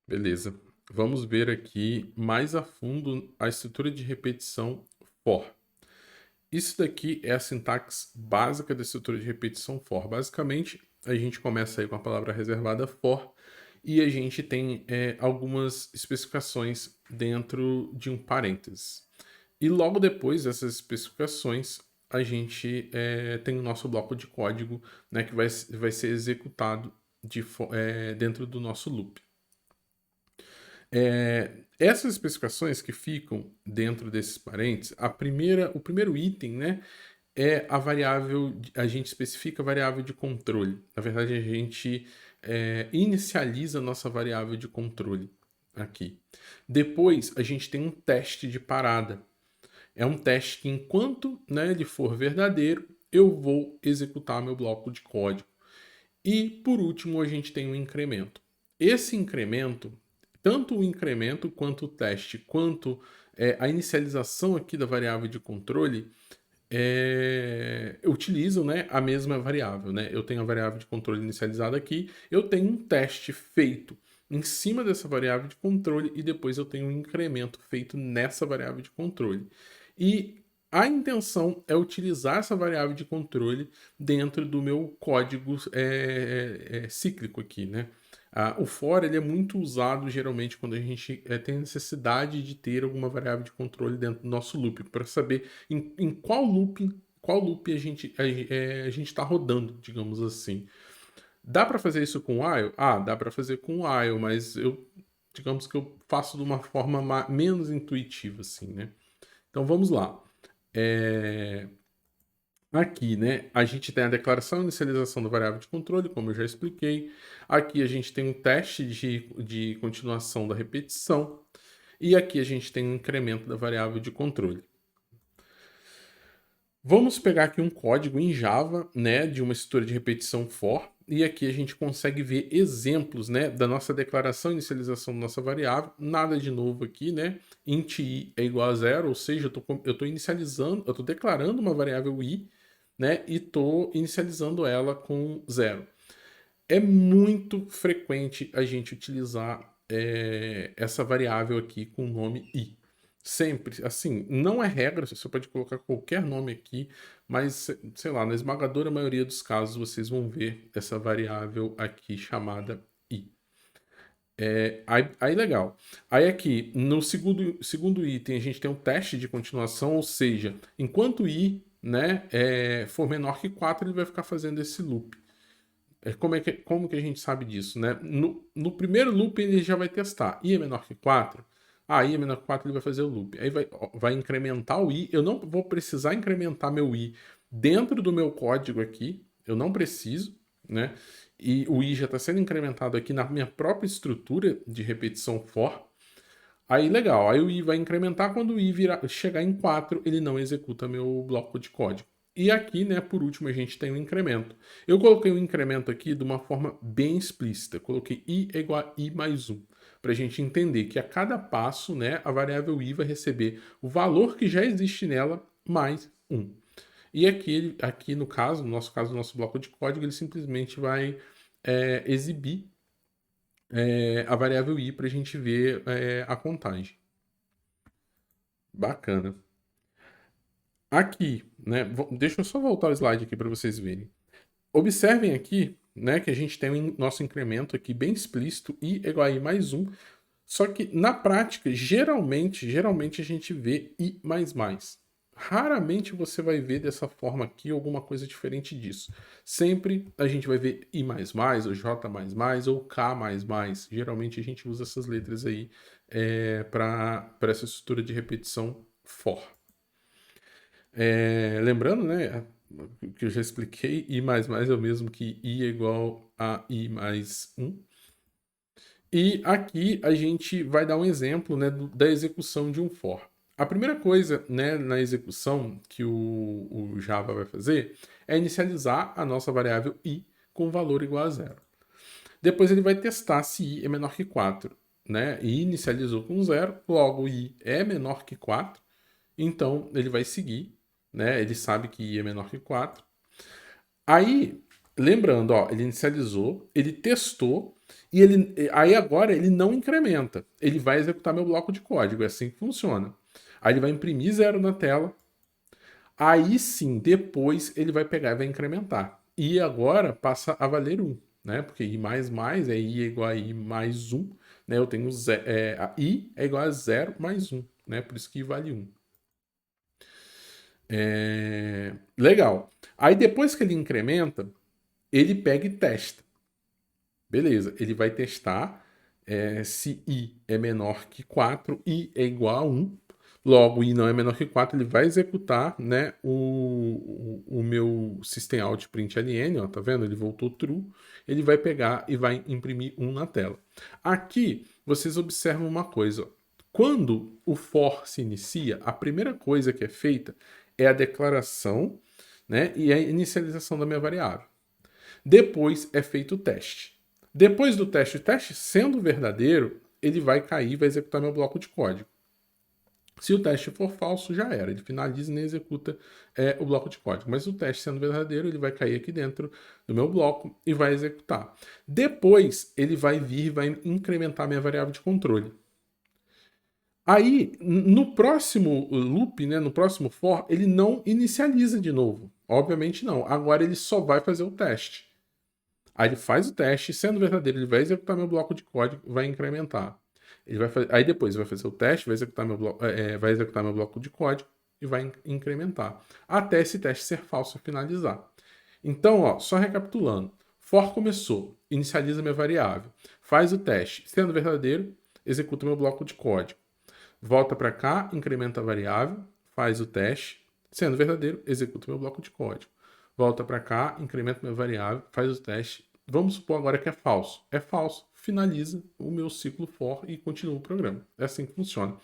Beleza. Vamos ver aqui mais a fundo a estrutura de repetição for. Isso daqui é a sintaxe básica da estrutura de repetição for. Basicamente, a gente começa aí com a palavra reservada for e a gente tem algumas especificações dentro de um parênteses. E logo depois dessas especificações, a gente tem o nosso bloco de código, né, que vai ser executado dentro do nosso loop. Essas especificações que ficam dentro desses parênteses, o primeiro item, né, é a variável, a gente especifica a variável de controle. Na verdade, a gente inicializa a nossa variável de controle aqui. Depois, a gente tem um teste de parada. É um teste que, enquanto, né, ele for verdadeiro, eu vou executar meu bloco de código. E, por último, a gente tem um incremento. Esse incremento, tanto o incremento quanto o teste, quanto a inicialização aqui da variável de controle, utilizam, né, a mesma variável. Né? Eu tenho a variável de controle inicializada aqui, eu tenho um teste feito em cima dessa variável de controle e depois eu tenho um incremento feito nessa variável de controle. E a intenção é utilizar essa variável de controle dentro do meu código cíclico aqui, né? O for ele é muito usado geralmente quando a gente tem necessidade de ter alguma variável de controle dentro do nosso loop, para saber em qual loop a gente está rodando, digamos assim. Dá para fazer isso com while? Ah, dá para fazer com while, mas digamos que eu faço de uma forma menos intuitiva, assim, né? Então vamos lá. Aqui, né, a gente tem a declaração e inicialização da variável de controle, como eu já expliquei. Aqui a gente tem um teste de continuação da repetição. E aqui a gente tem um incremento da variável de controle. Vamos pegar aqui um código em Java, né, de uma estrutura de repetição for, e aqui a gente consegue ver exemplos, né, da nossa declaração e inicialização da nossa variável. Nada de novo aqui, né? Int i é igual a zero, ou seja, eu estou inicializando, eu estou declarando uma variável i, né, e estou inicializando ela com zero. É muito frequente a gente utilizar essa variável aqui com o nome i. Sempre, assim, não é regra, você pode colocar qualquer nome aqui, mas, sei lá, na esmagadora maioria dos casos vocês vão ver essa variável aqui chamada i. Aí legal. Aí aqui, no segundo item, a gente tem um teste de continuação, ou seja, enquanto i, né, for menor que 4, ele vai ficar fazendo esse loop. Como que a gente sabe disso, né? No primeiro loop ele já vai testar. I é menor que 4. I é menor que 4, ele vai fazer o loop. Aí vai incrementar o i. Eu não vou precisar incrementar meu i dentro do meu código aqui. Eu não preciso, né? E o i já está sendo incrementado aqui na minha própria estrutura de repetição for. Aí legal, aí o i vai incrementar, quando o i chegar em 4, ele não executa meu bloco de código. E aqui, né, por último, a gente tem o incremento. Eu coloquei o incremento aqui de uma forma bem explícita. Coloquei i é igual a i mais 1, para a gente entender que a cada passo, né, a variável i vai receber o valor que já existe nela mais 1. E aqui no caso, no nosso caso, o nosso bloco de código, ele simplesmente vai exibir a variável i para a gente ver a contagem. Bacana. Aqui, né? Deixa eu só voltar o slide aqui para vocês verem. Observem aqui, né, que a gente tem o nosso incremento aqui bem explícito, i igual a i mais 1. Só que na prática, geralmente a gente vê i mais mais. Raramente você vai ver dessa forma aqui alguma coisa diferente disso. Sempre a gente vai ver i mais mais, ou j mais mais, ou k mais mais. Geralmente a gente usa essas letras aí para essa estrutura de repetição for. Lembrando, né, que eu já expliquei, i mais mais é o mesmo que i é igual a i mais 1. E aqui a gente vai dar um exemplo, né, da execução de um for. A primeira coisa, né, na execução que o Java vai fazer é inicializar a nossa variável i com valor igual a zero. Depois ele vai testar se i é menor que 4. Né? E inicializou com zero, logo i é menor que 4, então ele vai seguir, né? Ele sabe que i é menor que 4. Aí, lembrando, ó, ele inicializou, ele testou, E aí agora ele não incrementa, ele vai executar meu bloco de código, é assim que funciona. Aí ele vai imprimir 0 na tela, aí sim, depois ele vai pegar e vai incrementar. E agora passa a valer 1, né? Porque i mais mais é i é igual a i mais 1, né? Eu tenho a i é igual a 0 mais 1, né? Por isso que i vale 1. Legal. Aí depois que ele incrementa, ele pega e testa. Beleza, ele vai testar se i é menor que 4, i é igual a 1. Logo, i não é menor que 4, ele vai executar, né, o meu systemout.println, ó, tá vendo? Ele voltou true. Ele vai pegar e vai imprimir 1 na tela. Aqui, vocês observam uma coisa. Ó. Quando o for se inicia, a primeira coisa que é feita é a declaração, né, e a inicialização da minha variável. Depois é feito o teste. Depois do teste, o teste sendo verdadeiro, ele vai cair e vai executar meu bloco de código. Se o teste for falso, já era. Ele finaliza e nem executa o bloco de código. Mas o teste sendo verdadeiro, ele vai cair aqui dentro do meu bloco e vai executar. Depois, ele vai vir e vai incrementar minha variável de controle. Aí, no próximo loop, né, no próximo for, ele não inicializa de novo. Obviamente não. Agora ele só vai fazer o teste. Aí ele faz o teste, sendo verdadeiro, ele vai executar meu bloco de código, vai incrementar. Ele vai fazer, aí depois vai fazer o teste, vai executar vai executar meu bloco de código e vai incrementar. Até esse teste ser falso e finalizar. Então, ó, só recapitulando. For começou, inicializa minha variável, faz o teste, sendo verdadeiro, executa meu bloco de código. Volta para cá, incrementa a variável, faz o teste, sendo verdadeiro, executa meu bloco de código. Volta para cá, incrementa minha variável, faz o teste. Vamos supor agora que é falso. É falso, finaliza o meu ciclo for e continua o programa. É assim que funciona.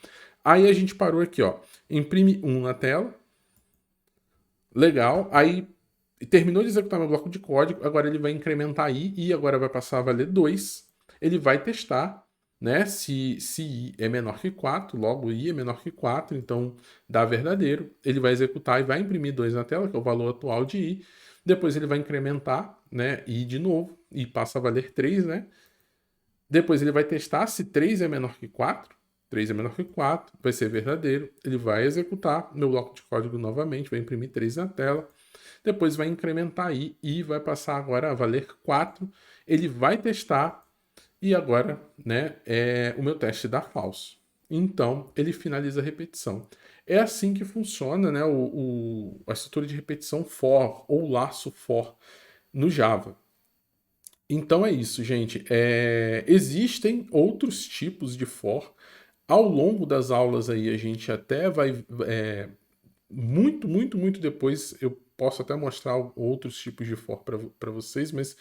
Aí a gente parou aqui, ó. Imprime 1 na tela. Legal. Aí terminou de executar meu bloco de código. Agora ele vai incrementar i e agora vai passar a valer 2. Ele vai testar, né? Se i é menor que 4, logo i é menor que 4, então dá verdadeiro. Ele vai executar e vai imprimir 2 na tela, que é o valor atual de i. Depois ele vai incrementar, né, i de novo, e passa a valer 3, né? Depois ele vai testar se 3 é menor que 4. 3 é menor que 4, vai ser verdadeiro. Ele vai executar meu bloco de código novamente, vai imprimir 3 na tela. Depois vai incrementar i e vai passar agora a valer 4. Ele vai testar e agora, né, o meu teste dá falso. Então, ele finaliza a repetição. É assim que funciona, né, a estrutura de repetição for ou laço for no Java. Então é isso, gente. Existem outros tipos de for. Ao longo das aulas aí, a gente até vai... muito, muito, muito depois eu posso até mostrar outros tipos de for para vocês, mas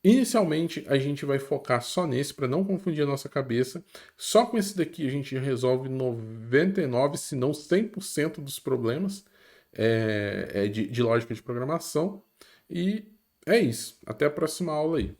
inicialmente a gente vai focar só nesse para não confundir a nossa cabeça. Só com esse daqui a gente resolve 99, se não 100% dos problemas de lógica de programação. E é isso. Até a próxima aula aí.